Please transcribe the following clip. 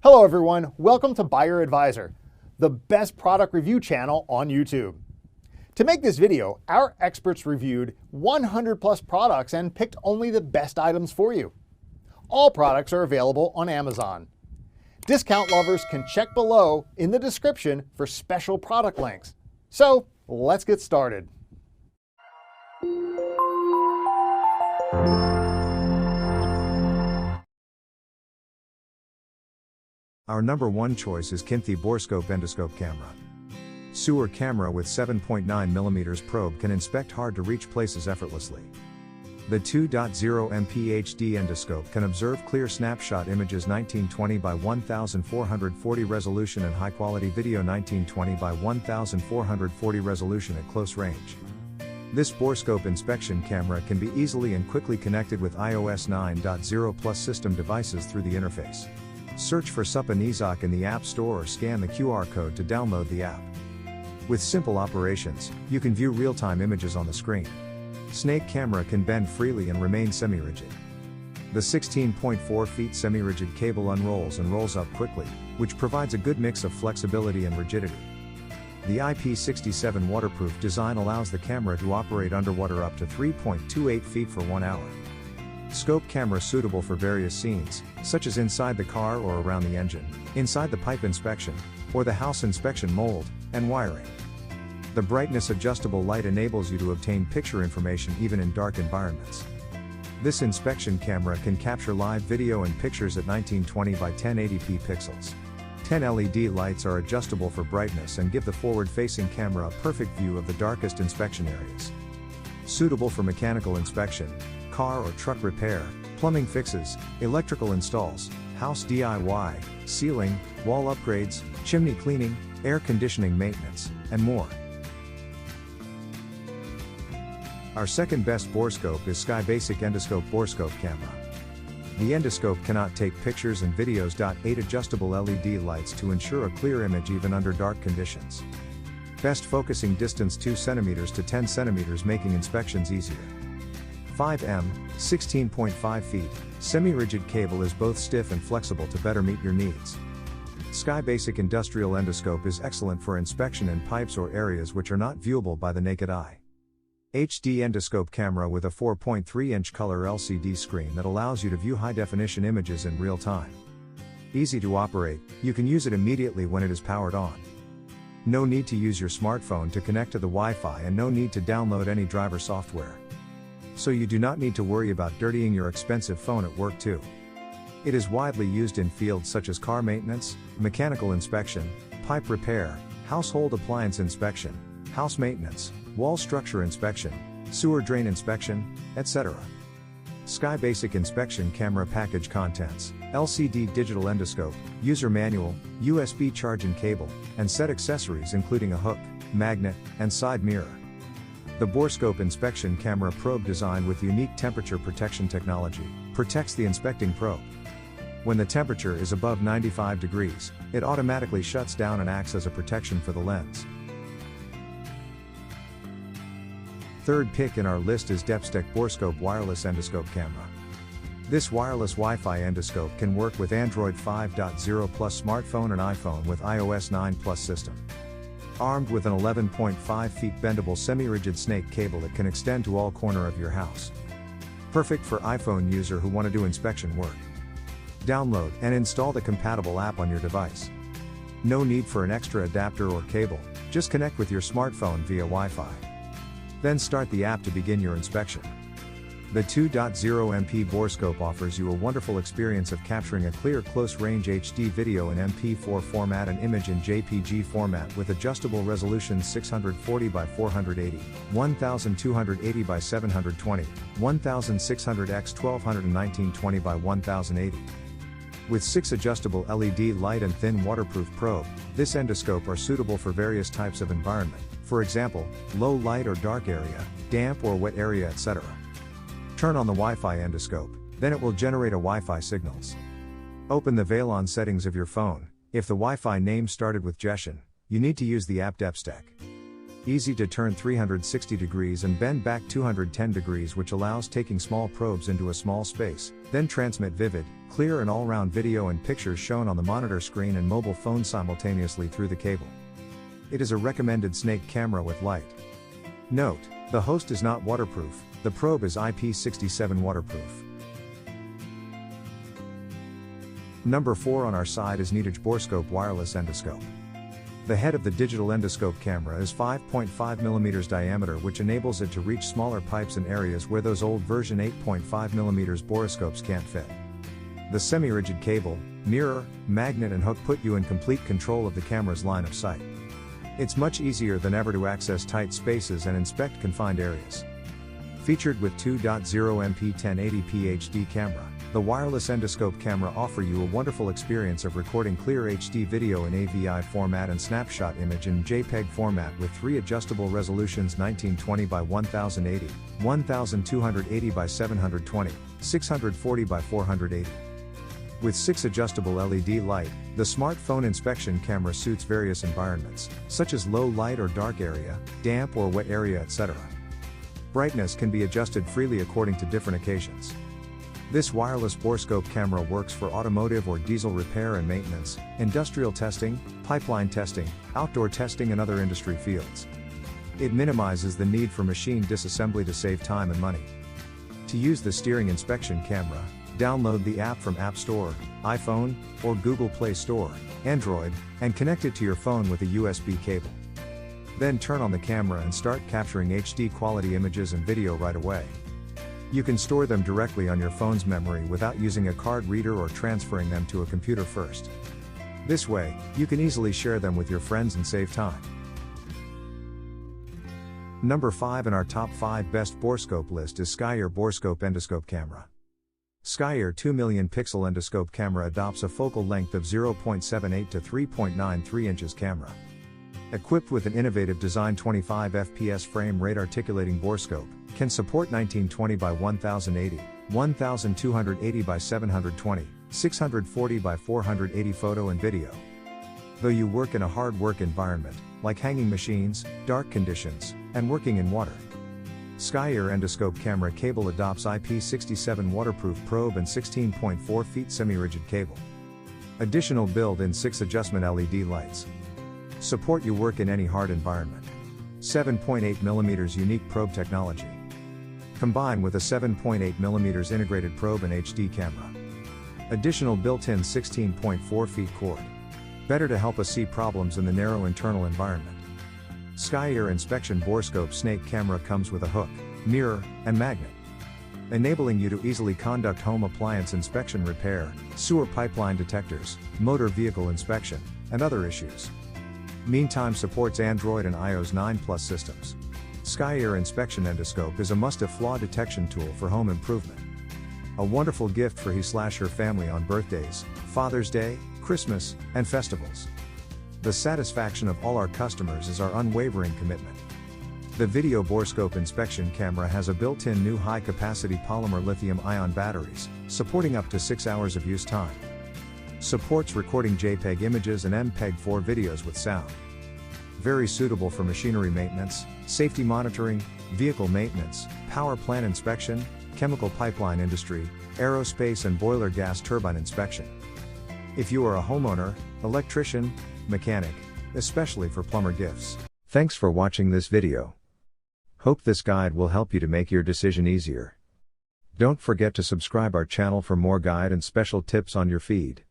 Hello everyone, welcome to Buyer Advisor, the best product review channel on YouTube. To make this video, our experts reviewed 100 plus products and picked only the best items for you. All products are available on Amazon. Discount lovers can check below in the description for special product links. So let's get started. Our number one choice is Kinthi Borescope endoscope camera. Sewer camera with 7.9mm probe can inspect hard-to-reach places effortlessly. The 2.0 MP HD endoscope can observe clear snapshot images 1920 by 1440 resolution and high-quality video 1920 by 1440 resolution at close range. This Borescope inspection camera can be easily and quickly connected with iOS 9.0 Plus system devices through the interface. Search for Supanizak in the App Store or scan the QR code to download the app. With simple operations, you can view real-time images on the screen. Snake camera can bend freely and remain semi-rigid. The 16.4 feet semi-rigid cable unrolls and rolls up quickly, which provides a good mix of flexibility and rigidity. The IP67 waterproof design allows the camera to operate underwater up to 3.28 feet for 1 hour. Scope camera suitable for various scenes, such as inside the car or around the engine, inside the pipe inspection, or the house inspection mold, and wiring. The brightness adjustable light enables you to obtain picture information even in dark environments. This inspection camera can capture live video and pictures at 1920 by 1080p pixels. 10 LED lights are adjustable for brightness and give the forward-facing camera a perfect view of the darkest inspection areas. Suitable for mechanical inspection, car or truck repair, plumbing fixes, electrical installs, house DIY, ceiling, wall upgrades, chimney cleaning, air conditioning maintenance, and more. Our second best Borescope is SkyBasic Endoscope Borescope camera. The endoscope cannot take pictures and videos. 8 adjustable LED lights to ensure a clear image even under dark conditions. Best focusing distance 2 cm to 10 cm, making inspections easier. 5M, 16.5 feet, semi-rigid cable is both stiff and flexible to better meet your needs. SkyBasic Industrial Endoscope is excellent for inspection in pipes or areas which are not viewable by the naked eye. HD endoscope camera with a 4.3-inch color LCD screen that allows you to view high-definition images in real time. Easy to operate, you can use it immediately when it is powered on. No need to use your smartphone to connect to the Wi-Fi and no need to download any driver software. So you do not need to worry about dirtying your expensive phone at work too. It is widely used in fields such as car maintenance, mechanical inspection, pipe repair, household appliance inspection, house maintenance, wall structure inspection, sewer drain inspection, etc. SkyBasic inspection camera package contents: LCD digital endoscope, user manual, USB charging cable, and set accessories including a hook, magnet, and side mirror. The Borescope inspection camera probe design with unique temperature protection technology protects the inspecting probe. When the temperature is above 95 degrees, it automatically shuts down and acts as a protection for the lens. Third pick in our list is Depstek Borescope wireless endoscope camera. This wireless Wi-Fi endoscope can work with Android 5.0 Plus smartphone and iPhone with iOS 9 Plus system. Armed with an 11.5 feet bendable semi-rigid snake cable, it can extend to all corner of your house. Perfect for iPhone user who want to do inspection work. Download and install the compatible app on your device. No need for an extra adapter or cable, just connect with your smartphone via Wi-Fi. Then start the app to begin your inspection. The 2.0 MP Borescope offers you a wonderful experience of capturing a clear close-range HD video in MP4 format and image in JPG format with adjustable resolutions 640 by 480, 1280 by 720, 1600 x 1200 and 1920 by 1080. With 6 adjustable LED light and thin waterproof probe, this endoscope are suitable for various types of environment, for example, low light or dark area, damp or wet area, etc. Turn on the Wi-Fi endoscope, then it will generate a Wi-Fi signals. Open the VLAN settings of your phone. If the Wi-Fi name started with Jeshin, you need to use the app Depstek. Easy to turn 360 degrees and bend back 210 degrees, which allows taking small probes into a small space, then transmit vivid, clear and all-round video and pictures shown on the monitor screen and mobile phone simultaneously through the cable. It is a recommended snake camera with light. Note, the host is not waterproof, the probe is IP67 waterproof. Number 4 on our side is Borescope wireless endoscope. The head of the digital endoscope camera is 5.5mm diameter, which enables it to reach smaller pipes in areas where those old version 8.5mm borescopes can't fit. The semi-rigid cable, mirror, magnet and hook put you in complete control of the camera's line of sight. It's much easier than ever to access tight spaces and inspect confined areas. Featured with 2.0MP 1080p HD camera, the wireless endoscope camera offers you a wonderful experience of recording clear HD video in AVI format and snapshot image in JPEG format with 3 adjustable resolutions: 1920 by 1080, 1280 by 720, 640 by 480. With 6 adjustable LED light, the smartphone inspection camera suits various environments, such as low light or dark area, damp or wet area, etc. Brightness can be adjusted freely according to different occasions. This wireless borescope camera works for automotive or diesel repair and maintenance, industrial testing, pipeline testing, outdoor testing and other industry fields. It minimizes the need for machine disassembly to save time and money. To use the steering inspection camera, download the app from App Store, iPhone, or Google Play Store, Android, and connect it to your phone with a USB cable. Then turn on the camera and start capturing HD quality images and video right away. You can store them directly on your phone's memory without using a card reader or transferring them to a computer first. This way, you can easily share them with your friends and save time. Number 5 in our top 5 best borescope list is Skyear Borescope endoscope camera. Skyear 2 million pixel endoscope camera adopts a focal length of 0.78 to 3.93 inches camera. Equipped with an innovative design, 25 fps frame rate articulating borescope, can support 1920 by 1080, 1280 by 720, 640 by 480 photo and video. Though you work in a hard work environment, like hanging machines, dark conditions, and working in water, Skyear endoscope camera cable adopts IP67 waterproof probe and 16.4 feet semi-rigid cable. Additional built-in 6 adjustment LED lights. Support your work in any hard environment. 7.8mm unique probe technology. Combined with a 7.8mm integrated probe and HD camera. Additional built-in 16.4 feet cord. Better to help us see problems in the narrow internal environment. Skyear inspection borescope snake camera comes with a hook, mirror, and magnet, enabling you to easily conduct home appliance inspection, repair, sewer pipeline detectors, motor vehicle inspection, and other issues. Meantime, supports Android and iOS 9 Plus systems. Skyear inspection endoscope is a must-have flaw detection tool for home improvement. A wonderful gift for he/her family on birthdays, Father's Day, Christmas, and festivals. The satisfaction of all our customers is our unwavering commitment. The video borescope inspection camera has a built-in new high-capacity polymer lithium-ion batteries, supporting up to 6 hours of use time. Supports recording JPEG images and MPEG-4 videos with sound. Very suitable for machinery maintenance, safety monitoring, vehicle maintenance, power plant inspection, chemical pipeline industry, aerospace and boiler gas turbine inspection. If you are a homeowner, electrician, mechanic, especially for plumber gifts. Thanks for watching this video. Hope this guide will help you to make your decision easier. Don't forget to subscribe our channel for more guide and special tips on your feed.